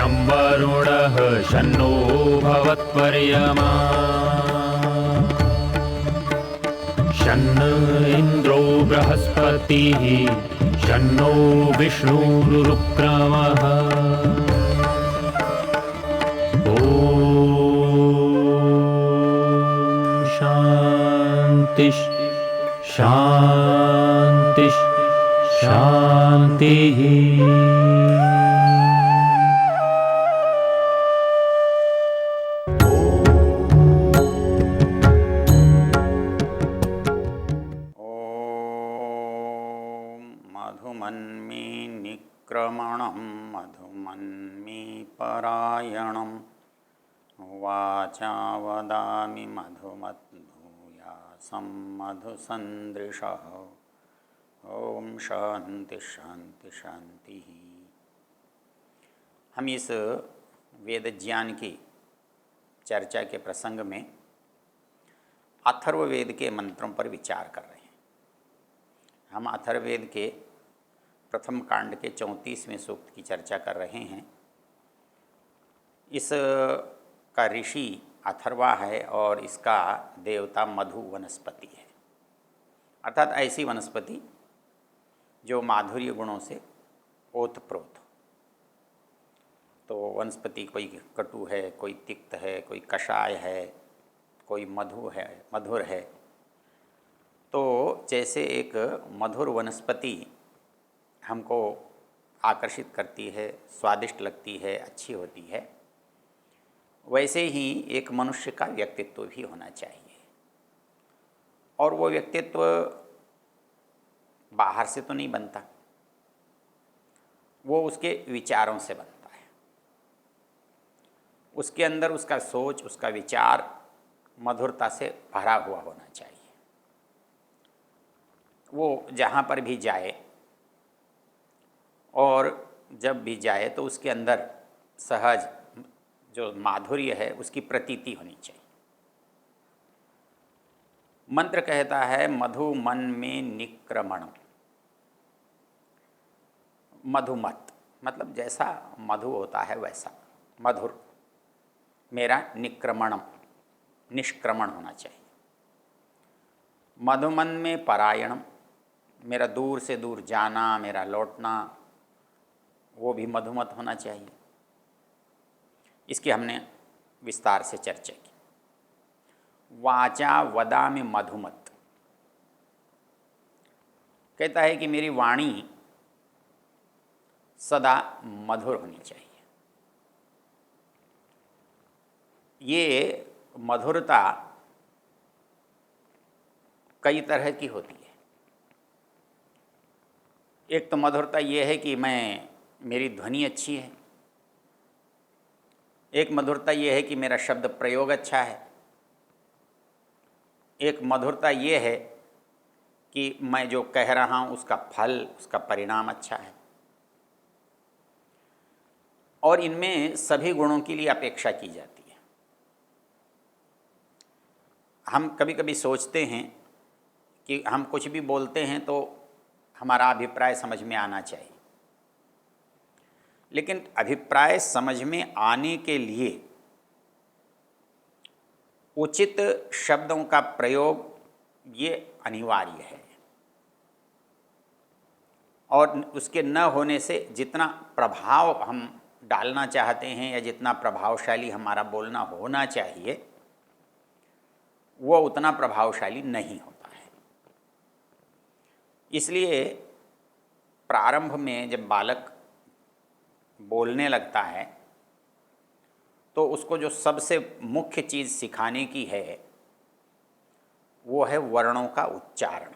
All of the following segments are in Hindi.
शं वरुणः शन्नो भवत्वर्यमा शन्न इन्द्रो बृहस्पतिः शन्नो विष्णुरुक्रमः ॐ शान्ति शान्ति शान्तिः। मधुमन्मी निक्रमणं मधुमन्मी परायणं वाचा वदामि मधुमद्भूयासं मधुसन्दृशः। ओम शांति शांति शांति। हम इस वेद ज्ञान की चर्चा के प्रसंग में अथर्ववेद के मंत्रों पर विचार कर रहे हैं। हम अथर्ववेद के प्रथम कांड के 34वें सूक्त की चर्चा कर रहे हैं। इस का ऋषि अथर्वा है और इसका देवता मधु वनस्पति है, अर्थात ऐसी वनस्पति जो माधुर्य गुणों से ओतप्रोत। तो वनस्पति कोई कटु है, कोई तिक्त है, कोई कषाय है, कोई मधुर है। तो जैसे एक मधुर वनस्पति हमको आकर्षित करती है, स्वादिष्ट लगती है, अच्छी होती है, वैसे ही एक मनुष्य का व्यक्तित्व भी होना चाहिए। और वो व्यक्तित्व बाहर से तो नहीं बनता, वो उसके विचारों से बनता है। उसके अंदर उसका सोच, उसका विचार मधुरता से भरा हुआ होना चाहिए। वो जहाँ पर भी जाए और जब भी जाए तो उसके अंदर सहज जो माधुर्य है उसकी प्रतीति होनी चाहिए। मंत्र कहता है मधु मन में निक्रमण। मधुमत मतलब जैसा मधु होता है वैसा मधुर मेरा निष्क्रमण होना चाहिए। मधुमन में परायणम, मेरा दूर से दूर जाना, मेरा लौटना, वो भी मधुमत होना चाहिए। इसकी हमने विस्तार से चर्चा की। वाचा वदामि मधुमत, कहता है कि मेरी वाणी सदा मधुर होनी चाहिए। ये मधुरता कई तरह की होती है। एक तो मधुरता ये है कि मेरी ध्वनि अच्छी है। एक मधुरता ये है कि मेरा शब्द प्रयोग अच्छा है। एक मधुरता ये है कि मैं जो कह रहा हूँ उसका फल, उसका परिणाम अच्छा है। और इनमें सभी गुणों के लिए अपेक्षा की जाती है। हम कभी कभी सोचते हैं कि हम कुछ भी बोलते हैं तो हमारा अभिप्राय समझ में आना चाहिए, लेकिन अभिप्राय समझ में आने के लिए उचित शब्दों का प्रयोग ये अनिवार्य है। और उसके न होने से जितना प्रभाव हम डालना चाहते हैं या जितना प्रभावशाली हमारा बोलना होना चाहिए वो उतना प्रभावशाली नहीं होता है। इसलिए प्रारंभ में जब बालक बोलने लगता है तो उसको जो सबसे मुख्य चीज़ सिखाने की है वो है वर्णों का उच्चारण।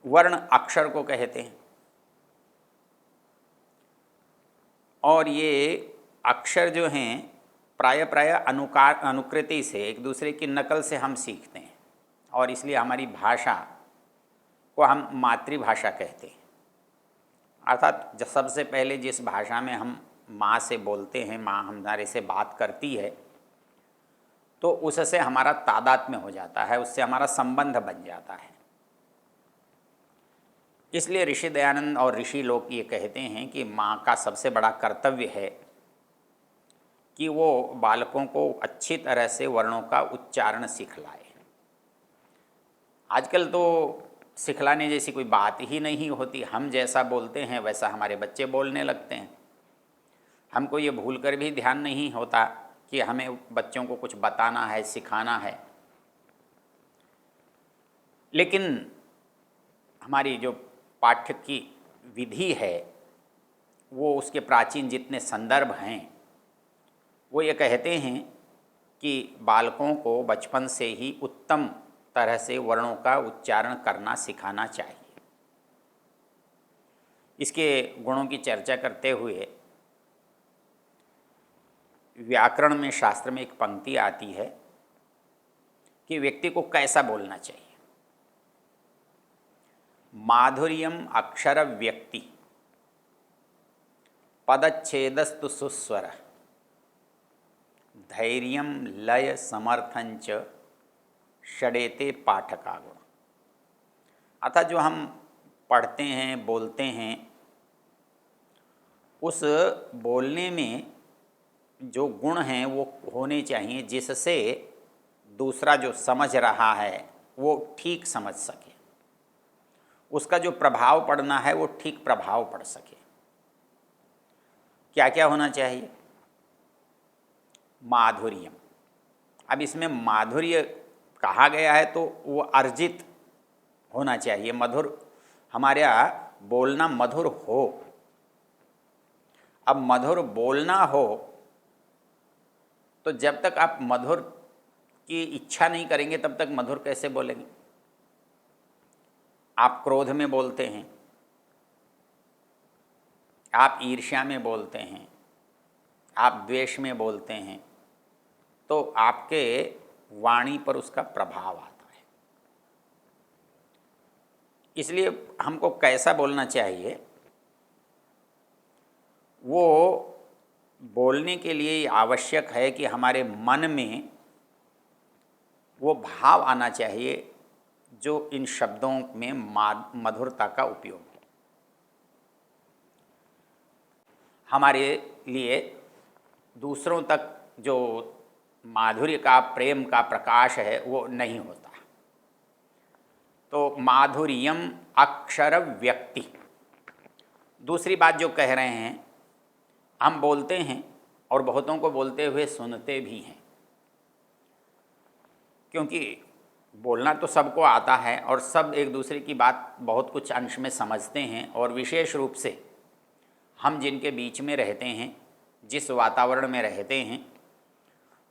वर्ण अक्षर को कहते हैं और ये अक्षर जो हैं प्राय अनुकृति से, एक दूसरे की नकल से हम सीखते हैं और इसलिए हमारी भाषा को हम मातृभाषा कहते हैं। अर्थात जब सबसे पहले जिस भाषा में हम माँ से बोलते हैं, माँ हमारे से बात करती है, तो उससे हमारा तादात्म्य हो जाता है, उससे हमारा संबंध बन जाता है। इसलिए ऋषि दयानंद और ऋषि लोग ये कहते हैं कि माँ का सबसे बड़ा कर्तव्य है कि वो बालकों को अच्छी तरह से वर्णों का उच्चारण सिखलाए। आजकल तो सिखलाने जैसी कोई बात ही नहीं होती। हम जैसा बोलते हैं वैसा हमारे बच्चे बोलने लगते हैं। हमको ये भूल कर भी ध्यान नहीं होता कि हमें बच्चों को कुछ बताना है, सिखाना है। लेकिन हमारी जो पाठ्य की विधि है वो उसके प्राचीन जितने संदर्भ हैं वो ये कहते हैं कि बालकों को बचपन से ही उत्तम तरह से वर्णों का उच्चारण करना सिखाना चाहिए। इसके गुणों की चर्चा करते हुए व्याकरण में, शास्त्र में एक पंक्ति आती है कि व्यक्ति को कैसा बोलना चाहिए। माधुर्यम अक्षर व्यक्ति पदच्छेदस्तु सुस्वर धैर्यम लय समर्थंच षडेते पाठकागुण। अर्थात जो हम पढ़ते हैं, बोलते हैं, उस बोलने में जो गुण हैं वो होने चाहिए जिससे दूसरा जो समझ रहा है वो ठीक समझ सके, उसका जो प्रभाव पड़ना है वो ठीक प्रभाव पड़ सके। क्या क्या होना चाहिए? माधुर्यम। अब इसमें माधुर्य कहा गया है तो वो अर्जित होना चाहिए, मधुर, हमारे यहाँ बोलना मधुर हो। अब मधुर बोलना हो तो जब तक आप मधुर की इच्छा नहीं करेंगे तब तक मधुर कैसे बोलेंगे? आप क्रोध में बोलते हैं, आप ईर्ष्या में बोलते हैं, आप द्वेष में बोलते हैं, तो आपके वाणी पर उसका प्रभाव आता है। इसलिए हमको कैसा बोलना चाहिए, वो बोलने के लिए आवश्यक है कि हमारे मन में वो भाव आना चाहिए जो इन शब्दों में मधुरता का उपयोग है। हमारे लिए दूसरों तक जो माधुर्य का, प्रेम का प्रकाश है वो नहीं होता। तो माधुर्यम अक्षर व्यक्ति। दूसरी बात जो कह रहे हैं, हम बोलते हैं और बहुतों को बोलते हुए सुनते भी हैं, क्योंकि बोलना तो सबको आता है और सब एक दूसरे की बात बहुत कुछ अंश में समझते हैं। और विशेष रूप से हम जिनके बीच में रहते हैं, जिस वातावरण में रहते हैं,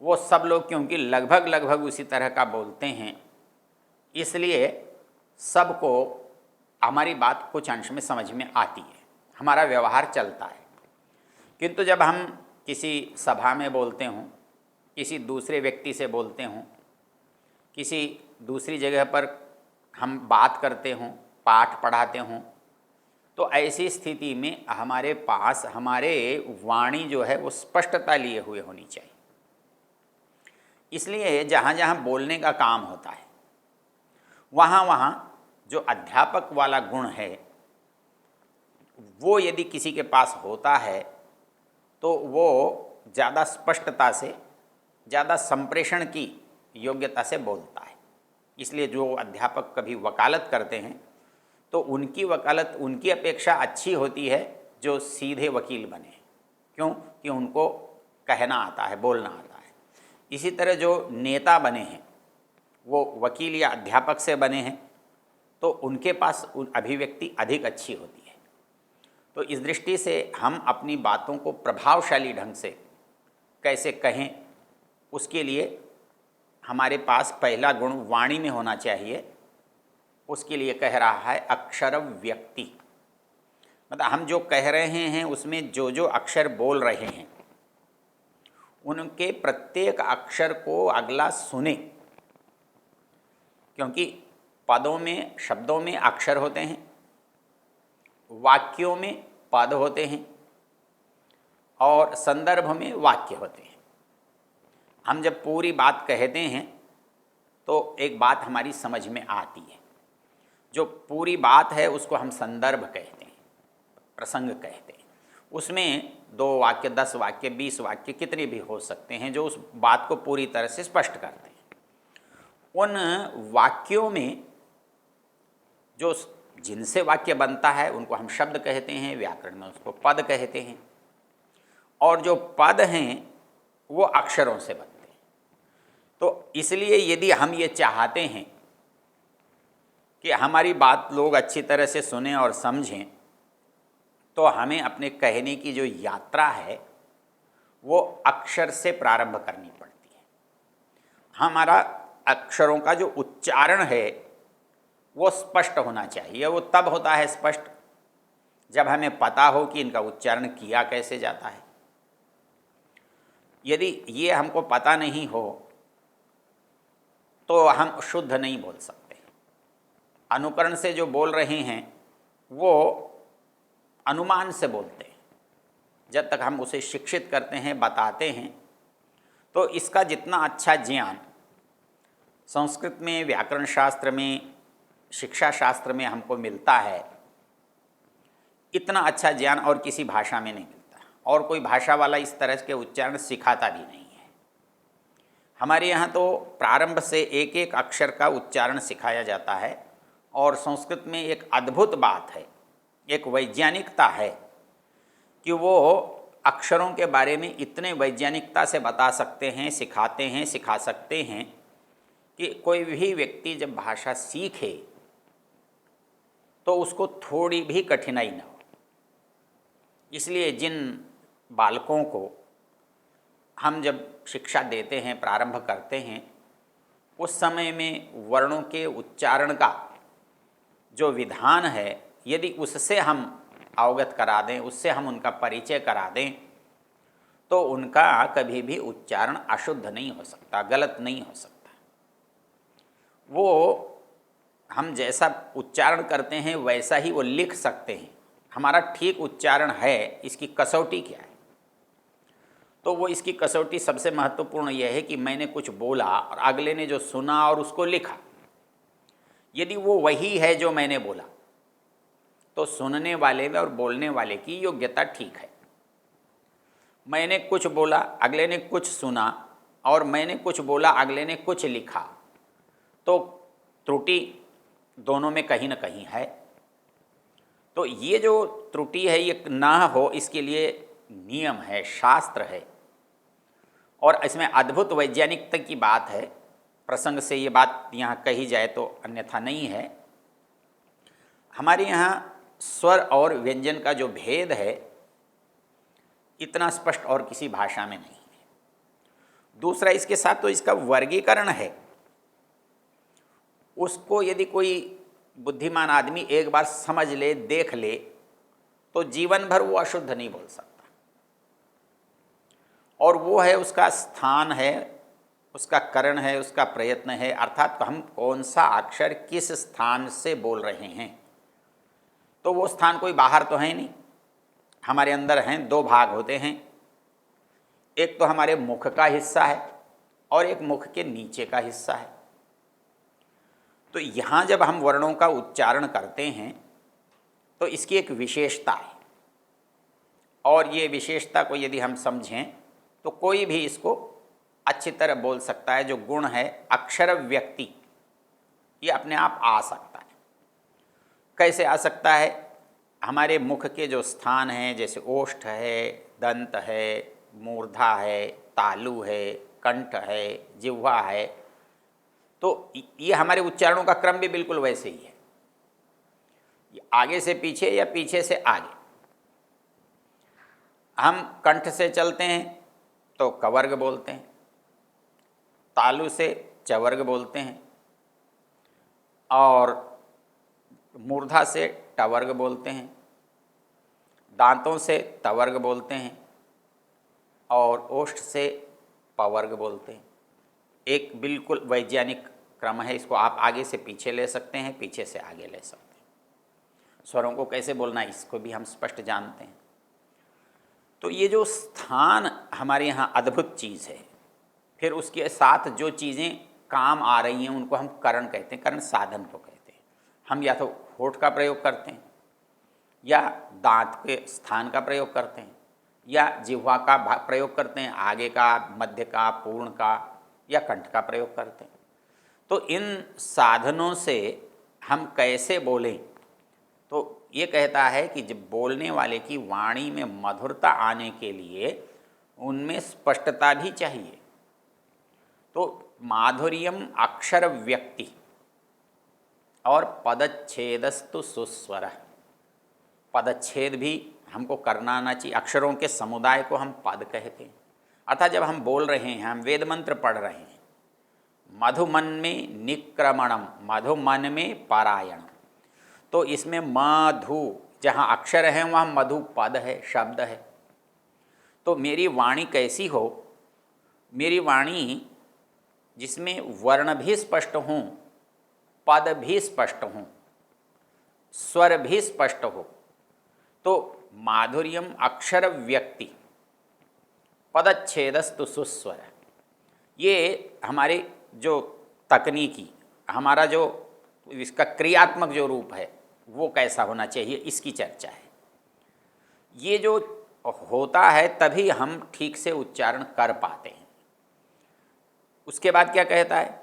वो सब लोग क्योंकि लगभग उसी तरह का बोलते हैं, इसलिए सबको हमारी बात कुछ अंश में समझ में आती है, हमारा व्यवहार चलता है। किंतु जब हम किसी सभा में बोलते हों, किसी दूसरे व्यक्ति से बोलते हों, किसी दूसरी जगह पर हम बात करते हों, पाठ पढ़ाते हों, तो ऐसी स्थिति में हमारे पास हमारे वाणी जो है वो स्पष्टता लिए हुए होनी चाहिए। इसलिए जहाँ जहाँ बोलने का काम होता है वहाँ जो अध्यापक वाला गुण है वो यदि किसी के पास होता है तो वो ज़्यादा स्पष्टता से, ज़्यादा संप्रेषण की योग्यता से बोलता है। इसलिए जो अध्यापक कभी वकालत करते हैं तो उनकी वकालत उनकी अपेक्षा अच्छी होती है जो सीधे वकील बने। क्यों? कि उनको कहना आता है, बोलना आता है। इसी तरह जो नेता बने हैं वो वकील या अध्यापक से बने हैं तो उनके पास अभिव्यक्ति अधिक अच्छी होती है। तो इस दृष्टि से हम अपनी बातों को प्रभावशाली ढंग से कैसे कहें, उसके लिए हमारे पास पहला गुण वाणी में होना चाहिए। उसके लिए कह रहा है अक्षर व्यक्ति, मतलब हम जो कह रहे हैं उसमें जो जो अक्षर बोल रहे हैं उनके प्रत्येक अक्षर को अगला सुने, क्योंकि पदों में, शब्दों में अक्षर होते हैं, वाक्यों में पद होते हैं और संदर्भ में वाक्य होते हैं। हम जब पूरी बात कहते हैं तो एक बात हमारी समझ में आती है। जो पूरी बात है उसको हम संदर्भ कहते हैं, प्रसंग कहते हैं। उसमें 2 वाक्य, 10 वाक्य, 20 वाक्य कितने भी हो सकते हैं जो उस बात को पूरी तरह से स्पष्ट करते हैं। उन वाक्यों में जो जिनसे वाक्य बनता है उनको हम शब्द कहते हैं, व्याकरण में उसको पद कहते हैं। और जो पद हैं वो अक्षरों से बनते हैं। तो इसलिए यदि हम ये चाहते हैं कि हमारी बात लोग अच्छी तरह से सुनें और समझें, तो हमें अपने कहने की जो यात्रा है वो अक्षर से प्रारंभ करनी पड़ती है। हमारा अक्षरों का जो उच्चारण है वो स्पष्ट होना चाहिए। वो तब होता है स्पष्ट जब हमें पता हो कि इनका उच्चारण किया कैसे जाता है। यदि ये हमको पता नहीं हो तो हम शुद्ध नहीं बोल सकते। अनुकरण से जो बोल रहे हैं वो अनुमान से बोलते हैं। जब तक हम उसे शिक्षित करते हैं, बताते हैं, तो इसका जितना अच्छा ज्ञान संस्कृत में, व्याकरण शास्त्र में, शिक्षा शास्त्र में हमको मिलता है, इतना अच्छा ज्ञान और किसी भाषा में नहीं मिलता। और कोई भाषा वाला इस तरह के उच्चारण सिखाता भी नहीं है। हमारे यहाँ तो प्रारंभ से एक एक अक्षर का उच्चारण सिखाया जाता है। और संस्कृत में एक अद्भुत बात है, एक वैज्ञानिकता है कि वो अक्षरों के बारे में इतने वैज्ञानिकता से बता सकते हैं, सिखाते हैं, सिखा सकते हैं कि कोई भी व्यक्ति जब भाषा सीखे तो उसको थोड़ी भी कठिनाई न हो। इसलिए जिन बालकों को हम जब शिक्षा देते हैं, प्रारंभ करते हैं, उस समय में वर्णों के उच्चारण का जो विधान है, यदि उससे हम अवगत करा दें, उससे हम उनका परिचय करा दें, तो उनका कभी भी उच्चारण अशुद्ध नहीं हो सकता, गलत नहीं हो सकता। वो हम जैसा उच्चारण करते हैं वैसा ही वो लिख सकते हैं। हमारा ठीक उच्चारण है, इसकी कसौटी क्या है? तो वो इसकी कसौटी सबसे महत्वपूर्ण यह है कि मैंने कुछ बोला और अगले ने जो सुना और उसको लिखा, यदि वो वही है जो मैंने बोला तो सुनने वाले में और बोलने वाले की योग्यता ठीक है। मैंने कुछ बोला, अगले ने कुछ सुना, और मैंने कुछ बोला, अगले ने कुछ लिखा, तो त्रुटि दोनों में कहीं ना कहीं है। तो ये जो त्रुटि है ये ना हो, इसके लिए नियम है, शास्त्र है। और इसमें अद्भुत वैज्ञानिकता की बात है। प्रसंग से ये बात यहाँ कही जाए तो अन्यथा नहीं है। हमारे यहाँ स्वर और व्यंजन का जो भेद है इतना स्पष्ट और किसी भाषा में नहीं है। दूसरा, इसके साथ तो इसका वर्गीकरण है। उसको यदि कोई बुद्धिमान आदमी एक बार समझ ले, देख ले, तो जीवन भर वो अशुद्ध नहीं बोल सकता। और वो है उसका स्थान है, उसका करण है, उसका प्रयत्न है, अर्थात हम कौन सा अक्षर किस स्थान से बोल रहे हैं। तो वो स्थान कोई बाहर तो है नहीं, हमारे अंदर हैं। 2 भाग होते हैं, एक तो हमारे मुख का हिस्सा है और एक मुख के नीचे का हिस्सा है। तो यहाँ जब हम वर्णों का उच्चारण करते हैं तो इसकी एक विशेषता है। और ये विशेषता को यदि हम समझें तो कोई भी इसको अच्छी तरह बोल सकता है। जो गुण है अक्षर व्यक्ति, ये अपने आप आ सकता है। कैसे आ सकता है? हमारे मुख के जो स्थान हैं, जैसे ओष्ठ है, दंत है, मूर्धा है, तालु है, कंठ है, जिह्वा है, तो ये हमारे उच्चारणों का क्रम भी बिल्कुल वैसे ही है। आगे से पीछे या पीछे से आगे। हम कंठ से चलते हैं तो कवर्ग बोलते हैं, तालु से चवर्ग बोलते हैं, और मूर्धा से टवर्ग बोलते हैं, दांतों से तवर्ग बोलते हैं, और ओष्ठ से पवर्ग बोलते हैं। एक बिल्कुल वैज्ञानिक क्रम है। इसको आप आगे से पीछे ले सकते हैं, पीछे से आगे ले सकते हैं। स्वरों को कैसे बोलना है इसको भी हम स्पष्ट जानते हैं। तो ये जो स्थान हमारे यहाँ अद्भुत चीज़ है। फिर उसके साथ जो चीज़ें काम आ रही हैं उनको हम करण कहते हैं, करण साधन को कहते हैं। हम या तो होठ का प्रयोग करते हैं, या दांत के स्थान का प्रयोग करते हैं, या जिह्वा का प्रयोग करते हैं, आगे का, मध्य का, पूर्ण का, या कंठ का प्रयोग करते हैं। तो इन साधनों से हम कैसे बोलें, तो ये कहता है कि जब बोलने वाले की वाणी में मधुरता आने के लिए उनमें स्पष्टता भी चाहिए। तो माधुर्यम अक्षर व्यक्ति और पदच्छेदस्तु सुस्वर। पदच्छेद भी हमको करना आना चाहिए। अक्षरों के समुदाय को हम पद कहते हैं। अर्थात जब हम बोल रहे हैं, हम वेद मंत्र पढ़ रहे हैं, मधुमन में निक्रमणम, मधुमन में पारायणम, तो इसमें मधु जहाँ अक्षर है वहाँ मधु पद है, शब्द है। तो मेरी वाणी कैसी हो, मेरी वाणी जिसमें वर्ण भी स्पष्ट हों, पद भी स्पष्ट हों, स्वर भी स्पष्ट हो। तो माधुर्यम अक्षर व्यक्ति पदच्छेदस्तु सुस्वर, ये हमारे जो तकनीकी, हमारा जो इसका क्रियात्मक जो रूप है वो कैसा होना चाहिए, इसकी चर्चा है। ये जो होता है तभी हम ठीक से उच्चारण कर पाते हैं। उसके बाद क्या कहता है,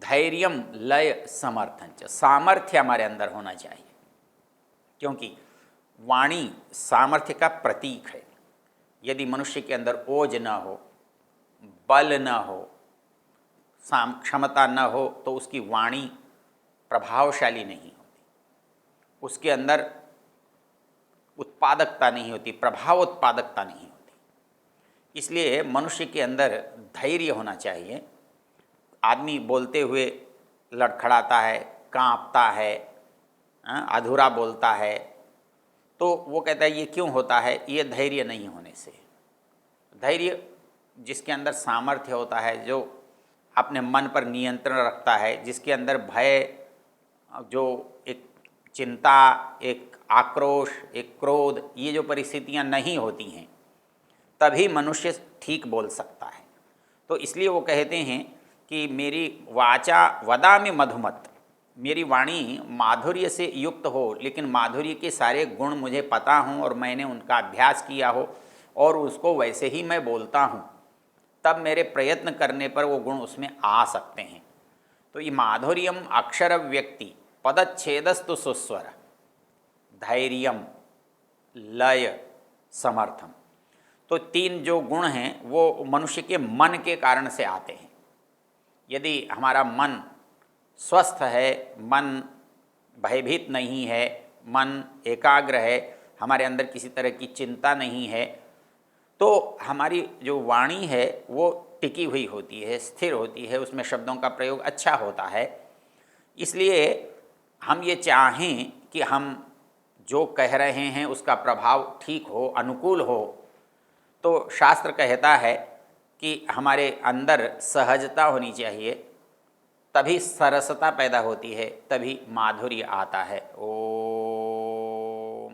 धैर्यम लय समर्थन, सामर्थ्य हमारे अंदर होना चाहिए, क्योंकि वाणी सामर्थ्य का प्रतीक है। यदि मनुष्य के अंदर ओज न हो, बल न हो, क्षमता न हो, तो उसकी वाणी प्रभावशाली नहीं होती, उसके अंदर उत्पादकता नहीं होती, प्रभाव उत्पादकता नहीं होती। इसलिए मनुष्य के अंदर धैर्य होना चाहिए। आदमी बोलते हुए लड़खड़ाता है, कांपता है, अधूरा बोलता है, तो वो कहता है ये क्यों होता है, ये धैर्य नहीं होने से। धैर्य जिसके अंदर सामर्थ्य होता है, जो अपने मन पर नियंत्रण रखता है, जिसके अंदर भय, जो एक चिंता, एक आक्रोश, एक क्रोध, ये जो परिस्थितियां नहीं होती हैं, तभी मनुष्य ठीक बोल सकता है। तो इसलिए वो कहते हैं कि मेरी वाचा वदामि मधुमत, मेरी वाणी माधुर्य से युक्त हो, लेकिन माधुर्य के सारे गुण मुझे पता हों और मैंने उनका अभ्यास किया हो और उसको वैसे ही मैं बोलता हूँ, तब मेरे प्रयत्न करने पर वो गुण उसमें आ सकते हैं। तो ये माधुर्यम अक्षर व्यक्ति पदच्छेदस्तु सुस्वर, धैर्यम लय समर्थम, तो तीन जो गुण हैं वो मनुष्य के मन के कारण से आते हैं। यदि हमारा मन स्वस्थ है, मन भयभीत नहीं है, मन एकाग्र है, हमारे अंदर किसी तरह की चिंता नहीं है, तो हमारी जो वाणी है वो टिकी हुई होती है, स्थिर होती है, उसमें शब्दों का प्रयोग अच्छा होता है। इसलिए हम ये चाहें कि हम जो कह रहे हैं उसका प्रभाव ठीक हो, अनुकूल हो, तो शास्त्र कहता है कि हमारे अंदर सहजता होनी चाहिए, तभी सरसता पैदा होती है, तभी माधुर्य आता है। ओम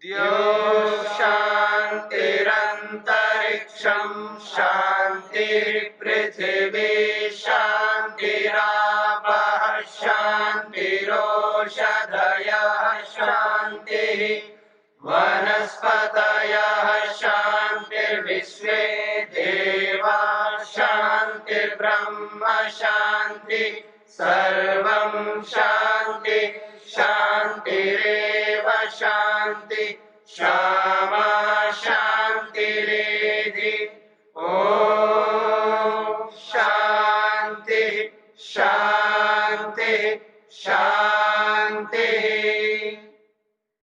द्यो शान्तिरन्तरिक्षं शान्तिर्पृथिवी शान्तिरापः शान्तिरोषधयः शान्तिः वनस्पतयः शान्तिर्विश्वे देवा शान्तिर्ब्रह्म शान्ति सर्वं शान्ति शान्तिरेव शान्ति क्षमा शान्तिरेधि। ॐ शान्ति शान्ति शान्ति।